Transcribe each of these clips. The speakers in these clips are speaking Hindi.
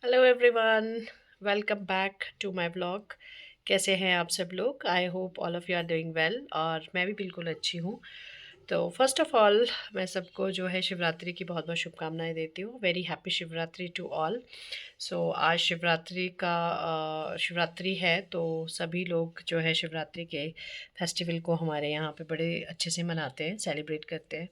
Hello everyone, welcome back to my blog. कैसे हैं आप सब लोग? I hope all of you are doing well और मैं भी बिल्कुल अच्छी हूँ। तो फर्स्ट ऑफ़ ऑल मैं सबको जो है शिवरात्रि की बहुत बहुत शुभकामनाएं देती हूँ। Very happy Shivratri to all. So आज शिवरात्रि है, तो सभी लोग जो है शिवरात्रि के फेस्टिवल को हमारे यहाँ पे बड़े अच्छे से मनाते हैं, सेलिब्रेट करते हैं।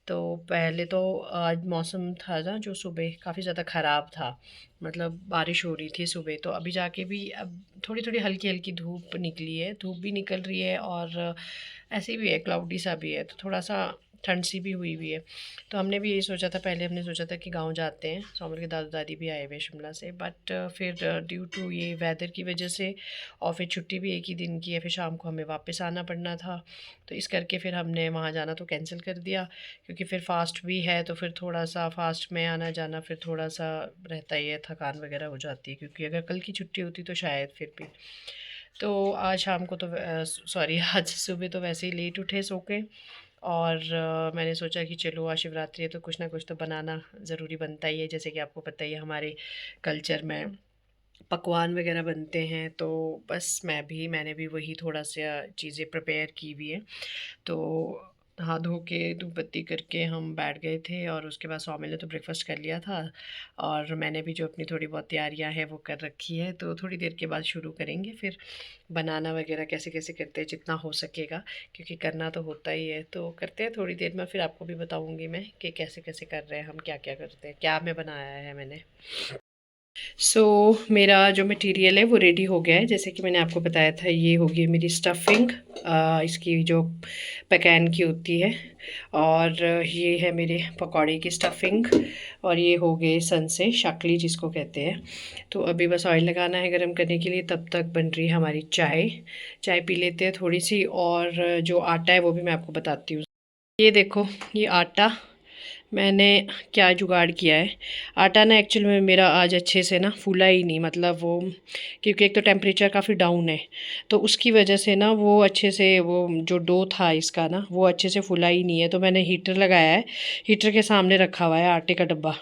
तो पहले तो आज मौसम था ना, जो सुबह काफ़ी ज़्यादा ख़राब था। मतलब बारिश हो रही थी सुबह, तो अभी जाके भी अब थोड़ी थोड़ी हल्की हल्की धूप निकली है, धूप भी निकल रही है और ऐसी भी है, क्लाउडी सा भी है, तो थोड़ा सा ठंड सी भी हुई हुई है। तो हमने भी यही सोचा था, पहले हमने सोचा था कि गांव जाते हैं, सोमल के दादा दादी भी आए हुए शिमला से, बट फिर ड्यू टू ये वेदर की वजह से और फिर छुट्टी भी एक ही दिन की है, फिर शाम को हमें वापस आना पड़ना था। तो इस करके फिर हमने वहाँ जाना तो कैंसिल कर दिया, क्योंकि फिर फास्ट भी है, तो फिर थोड़ा सा फास्ट में आना जाना फिर थोड़ा सा रहता ही है, थकान वगैरह हो जाती है, क्योंकि अगर कल की छुट्टी होती तो शायद फिर भी। तो आज शाम को तो सॉरी आज सुबह तो वैसे ही लेट उठे सो के, और मैंने सोचा कि चलो आज शिवरात्रि है तो कुछ ना कुछ तो बनाना ज़रूरी बनता ही है। जैसे कि आपको पता ही है, हमारे कल्चर में पकवान वगैरह बनते हैं, तो बस मैंने भी वही थोड़ा सा चीज़ें प्रिपेयर की हुई है। तो नहा धो के धूप बत्ती करके हम बैठ गए थे, और उसके बाद सौमिल ने तो ब्रेकफास्ट कर लिया था, और मैंने भी जो अपनी थोड़ी बहुत तैयारियां हैं वो कर रखी है। तो थोड़ी देर के बाद शुरू करेंगे फिर बनाना वगैरह, कैसे कैसे करते हैं जितना हो सकेगा, क्योंकि करना तो होता ही है। तो करते हैं थोड़ी देर में, फिर आपको भी बताऊंगी मैं कि कैसे कैसे कर रहे हैं हम, क्या क्या करते हैं, क्या मैं बनाया है मैंने। मेरा जो मटेरियल है वो रेडी हो गया है। जैसे कि मैंने आपको बताया था, ये होगी मेरी स्टफिंग, इसकी जो पैकेन की होती है, और ये है मेरे पकौड़े की स्टफिंग, और ये हो गए सन से शकली जिसको कहते हैं। तो अभी बस ऑयल लगाना है गर्म करने के लिए, तब तक बन रही है हमारी चाय। चाय पी लेते हैं थोड़ी सी, और जो आटा है वो भी मैं आपको बताती हूँ। ये देखो, ये आटा मैंने क्या जुगाड़ किया है। आटा ना एक्चुअल में मेरा आज अच्छे से ना फूला ही नहीं, मतलब वो, क्योंकि एक तो टेम्परेचर काफ़ी डाउन है, तो उसकी वजह से ना वो अच्छे से, वो जो डो था इसका ना, वो अच्छे से फूला ही नहीं है। तो मैंने हीटर लगाया है, हीटर के सामने रखा हुआ है आटे का डब्बा,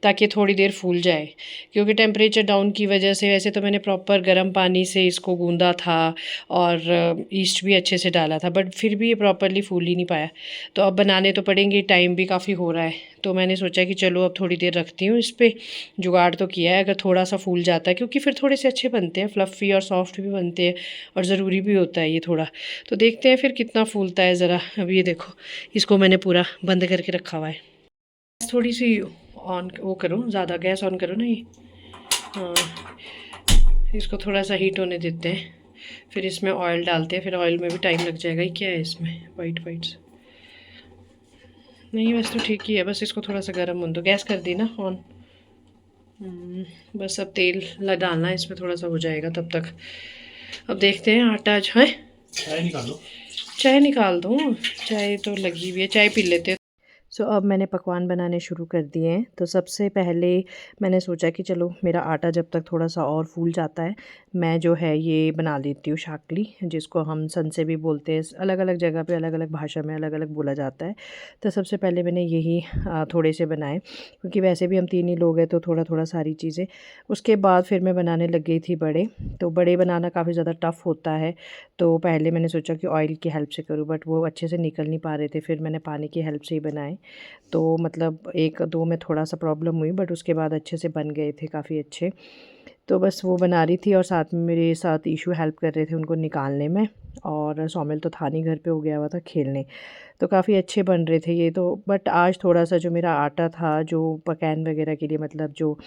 ताकि थोड़ी देर फूल जाए। क्योंकि टेम्परेचर डाउन की वजह से, वैसे तो मैंने प्रॉपर गर्म पानी से इसको गूँधा था और ईस्ट भी अच्छे से डाला था, बट फिर भी ये प्रॉपरली फूल ही नहीं पाया। तो अब बनाने तो पड़ेंगे, टाइम भी काफ़ी हो रहा है। तो मैंने सोचा कि चलो अब थोड़ी देर रखती हूँ इस पे। जुगाड़ तो किया है, अगर थोड़ा सा फूल जाता है, क्योंकि फिर थोड़े से अच्छे बनते हैं, फ्लफ़ी और सॉफ्ट भी बनते हैं, और ज़रूरी भी होता है ये थोड़ा। तो देखते हैं फिर कितना फूलता है ज़रा। अब ये देखो, इसको मैंने पूरा बंद करके रखा हुआ है। थोड़ी सी ऑन वो करो, ज़्यादा गैस ऑन करो ना ये। हाँ, इसको थोड़ा सा हीट होने देते हैं, फिर इसमें ऑयल डालते हैं। फिर ऑयल में भी टाइम लग जाएगा। ये क्या है इसमें वाइट वाइट? नहीं, बस तो ठीक ही है, बस इसको थोड़ा सा गर्म होने दो। गैस कर दी ना ऑन। बस अब तेल डालना है इसमें, थोड़ा सा हो जाएगा तब तक। अब देखते हैं आटा जो है। चाय निकाल लो। चाय निकाल दूँ? चाय तो लगी हुई है, चाय पी लेते हैं। अब मैंने पकवान बनाने शुरू कर दिए हैं। तो सबसे पहले मैंने सोचा कि चलो मेरा आटा जब तक थोड़ा सा और फूल जाता है, मैं जो है ये बना लेती हूँ शाकली, जिसको हम संसे भी बोलते हैं। अलग अलग जगह पे अलग अलग भाषा में अलग अलग बोला जाता है। तो सबसे पहले मैंने यही थोड़े से बनाए, क्योंकि वैसे भी हम तीन ही लोग हैं, तो थोड़ा थोड़ा सारी चीज़ें। उसके बाद फिर मैं बनाने लग गई थी बड़े। तो बड़े बनाना काफ़ी ज़्यादा टफ़ होता है, तो पहले मैंने सोचा कि ऑयल की हेल्प से करूँ, बट वो अच्छे से निकल नहीं पा रहे थे। फिर मैंने पानी की हेल्प से ही बनाए। तो मतलब एक दो में थोड़ा सा प्रॉब्लम हुई, बट उसके बाद अच्छे से बन गए थे, काफ़ी अच्छे। तो बस वो बना रही थी, और साथ में मेरे साथ ईशू हेल्प कर रहे थे उनको निकालने में। और सौमिल तो था नहीं घर पे, हो गया हुआ था खेलने। तो काफ़ी अच्छे बन रहे थे ये तो। बट आज थोड़ा सा जो मेरा आटा था, जो पकैन वगैरह के लिए, मतलब जो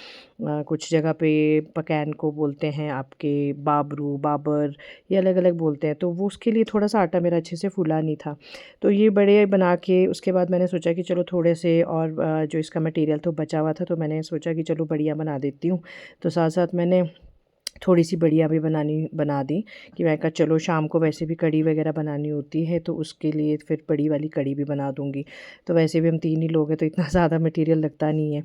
कुछ जगह पे पकैन को बोलते हैं आपके बाबरू, बाबर, ये अलग अलग बोलते हैं, तो वो उसके लिए थोड़ा सा आटा मेरा अच्छे से फूला नहीं था। तो ये बड़े बना के उसके बाद मैंने सोचा कि चलो थोड़े से और जो इसका मटेरियल तो बचा हुआ था, तो मैंने सोचा कि चलो बढ़िया बना देती हूँ। तो साथ साथ मैंने थोड़ी सी बढ़िया भी बना दी, कि मैं कहा चलो शाम को वैसे भी कढ़ी वगैरह बनानी होती है, तो उसके लिए फिर बड़ी वाली कढ़ी भी बना दूँगी। तो वैसे भी हम तीन ही लोग हैं, तो इतना ज़्यादा मटेरियल लगता नहीं है।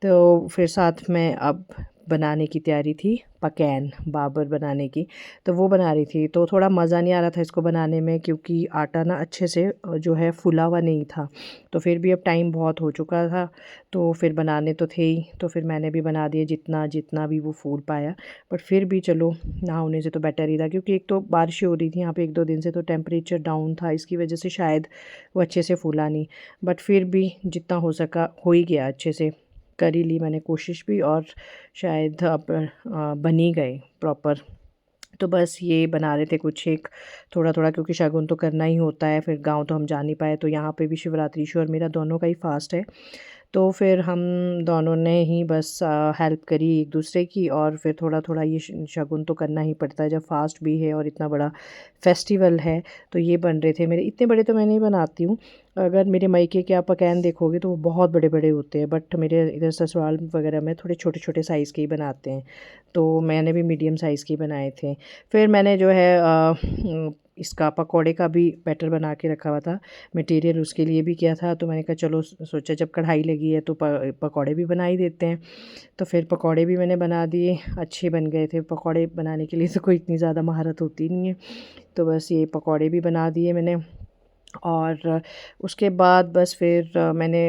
तो फिर साथ में अब बनाने की तैयारी थी, पकैन बाबर बनाने की। तो वो बना रही थी, तो थोड़ा मज़ा नहीं आ रहा था इसको बनाने में, क्योंकि आटा ना अच्छे से जो है फूला हुआ नहीं था। तो फिर भी अब टाइम बहुत हो चुका था, तो फिर बनाने तो थे ही, तो फिर मैंने भी बना दिए जितना जितना भी वो फूल पाया। बट फिर भी चलो, ना होने से तो बेटर ही था, क्योंकि एक तो बारिश हो रही थी यहाँ पे 1-2 दिन से, तो टेम्परेचर डाउन था, इसकी वजह से शायद वो अच्छे से फूला नहीं। बट फिर भी जितना हो सका हो ही गया, अच्छे से कर ही ली मैंने कोशिश भी, और शायद अब बन ही गए प्रॉपर। तो बस ये बना रहे थे कुछ एक थोड़ा थोड़ा, क्योंकि शगुन तो करना ही होता है, फिर गांव तो हम जा नहीं पाए, तो यहाँ पे भी शिवरात्रि ईशु और मेरा दोनों का ही फास्ट है। तो फिर हम दोनों ने ही बस हेल्प करी एक दूसरे की, और फिर थोड़ा थोड़ा ये शगुन तो करना ही पड़ता है जब फास्ट भी है और इतना बड़ा फेस्टिवल है। तो ये बन रहे थे मेरे, इतने बड़े तो मैं नहीं बनाती हूँ। अगर मेरे मायके के आप पकवान देखोगे तो वो बहुत बड़े बड़े होते हैं, बट मेरे इधर ससुराल वगैरह में थोड़े छोटे छोटे साइज़ के ही बनाते हैं। तो मैंने भी मीडियम साइज़ के बनाए थे। फिर मैंने जो है इसका पकोड़े का भी बैटर बना के रखा हुआ था, मटेरियल उसके लिए भी किया था। तो मैंने कहा चलो, सोचा जब कढ़ाई लगी है तो पकोड़े भी बना ही देते हैं। तो फिर पकोड़े भी मैंने बना दिए, अच्छे बन गए थे। पकोड़े बनाने के लिए तो कोई इतनी ज़्यादा महारत होती नहीं है, तो बस ये पकोड़े भी बना दिए मैंने। और उसके बाद बस फिर मैंने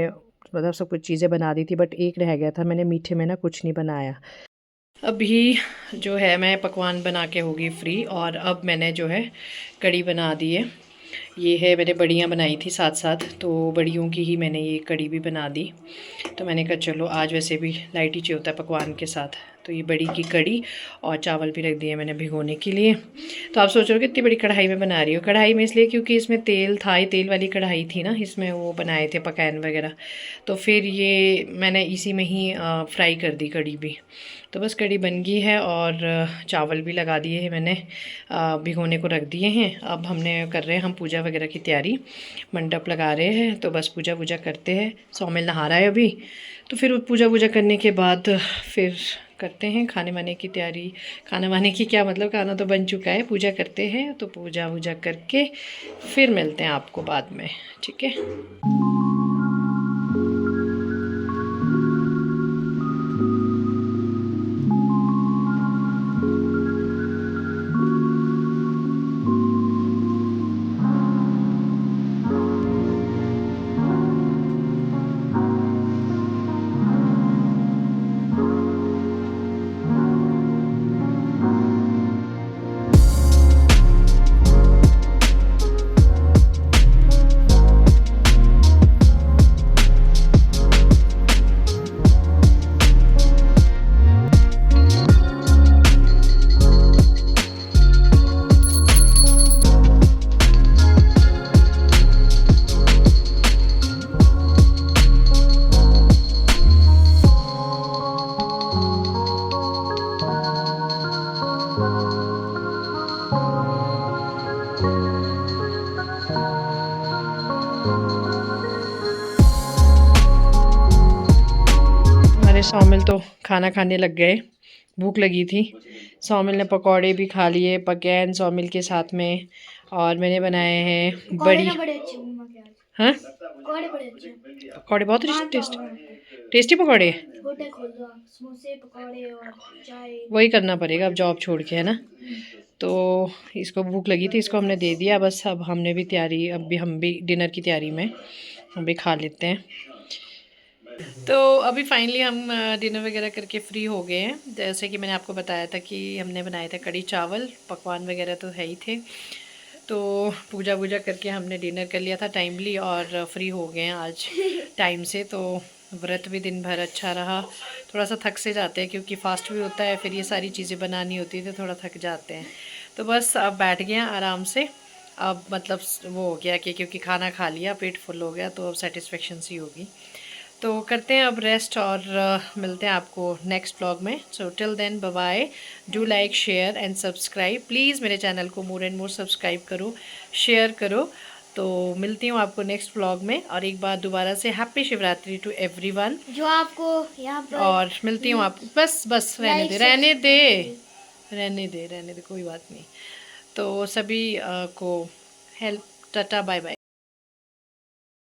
मतलब सब कुछ चीज़ें बना दी थी, बट एक रह गया था, मैंने मीठे में ना कुछ नहीं बनाया। अभी जो है मैं पकवान बना के होगी फ्री, और अब मैंने जो है कढ़ी बना दी है। ये है, मैंने बड़ियाँ बनाई थी साथ साथ, तो बड़ियों की ही मैंने ये कढ़ी भी बना दी। तो मैंने कहा चलो, आज वैसे भी लाइट ही चाहिए होता है पकवान के साथ, तो ये बड़ी की कढ़ी और चावल भी रख दिए मैंने भिगोने के लिए। तो आप सोच रहे हो कि इतनी बड़ी कढ़ाई में बना रही हो। कढ़ाई में इसलिए क्योंकि इसमें तेल था, ये तेल वाली कढ़ाई थी ना, इसमें वो बनाए थे पकवान वगैरह। तो फिर ये मैंने इसी में ही फ्राई कर दी कढ़ी भी। तो बस कढ़ी बन गई है, और चावल भी लगा दिए हैं मैंने, भिगोने को रख दिए हैं। अब हमने कर रहे हैं हम पूजा वगैरह की तैयारी, मंडप लगा रहे हैं, तो बस पूजा वूजा करते हैं। सौमिल नहा रहा है अभी, तो फिर पूजा वूजा करने के बाद फिर करते हैं खाने वाने की तैयारी। खाना वाने की क्या मतलब, खाना तो बन चुका है, पूजा करते हैं। तो पूजा वूजा करके फिर मिलते हैं आपको बाद में, ठीक है। सौमिल तो खाना खाने लग गए, भूख लगी थी। सौमिल ने पकौड़े भी खा लिए, पकैन सौमिल के साथ में, और मैंने बनाए हैं बड़ी। हाँ, पकौड़े बहुत टेस्टी पकौड़े। वही करना पड़ेगा अब जॉब छोड़ के, है ना। तो इसको भूख लगी थी, इसको हमने दे दिया। बस अब हमने भी तैयारी, अब भी हम भी डिनर की तैयारी में, हम भी खा लेते हैं। तो अभी फाइनली हम डिनर वगैरह करके फ्री हो गए हैं। जैसे कि मैंने आपको बताया था कि हमने बनाए थे कढ़ी चावल, पकवान वगैरह तो है ही थे। तो पूजा वूजा करके हमने डिनर कर लिया था टाइमली, और फ्री हो गए हैं आज टाइम से। तो व्रत भी दिन भर अच्छा रहा। थोड़ा सा थक से जाते हैं क्योंकि फास्ट भी होता है, फिर ये सारी चीज़ें बनानी होती है, तो थोड़ा थक जाते हैं। तो बस अब बैठ गए हैं आराम से। अब मतलब वो हो गया कि क्योंकि खाना खा लिया, पेट फुल हो गया, तो अब सेटिस्फेक्शन सी होगी। तो करते हैं अब रेस्ट, और मिलते हैं आपको नेक्स्ट व्लॉग में। So till then, bye bye. Do like, share and subscribe please. मेरे चैनल को मोर एंड मोर सब्सक्राइब करो, शेयर करो। तो मिलती हूँ आपको नेक्स्ट व्लॉग में, और एक बार दोबारा से हैप्पी शिवरात्रि टू एवरीवन जो आपको यहाँ पर। और मिलती हूँ आपको। बस रहने दे, कोई बात नहीं। तो सभी को हेल्प, टाटा बाय बाय।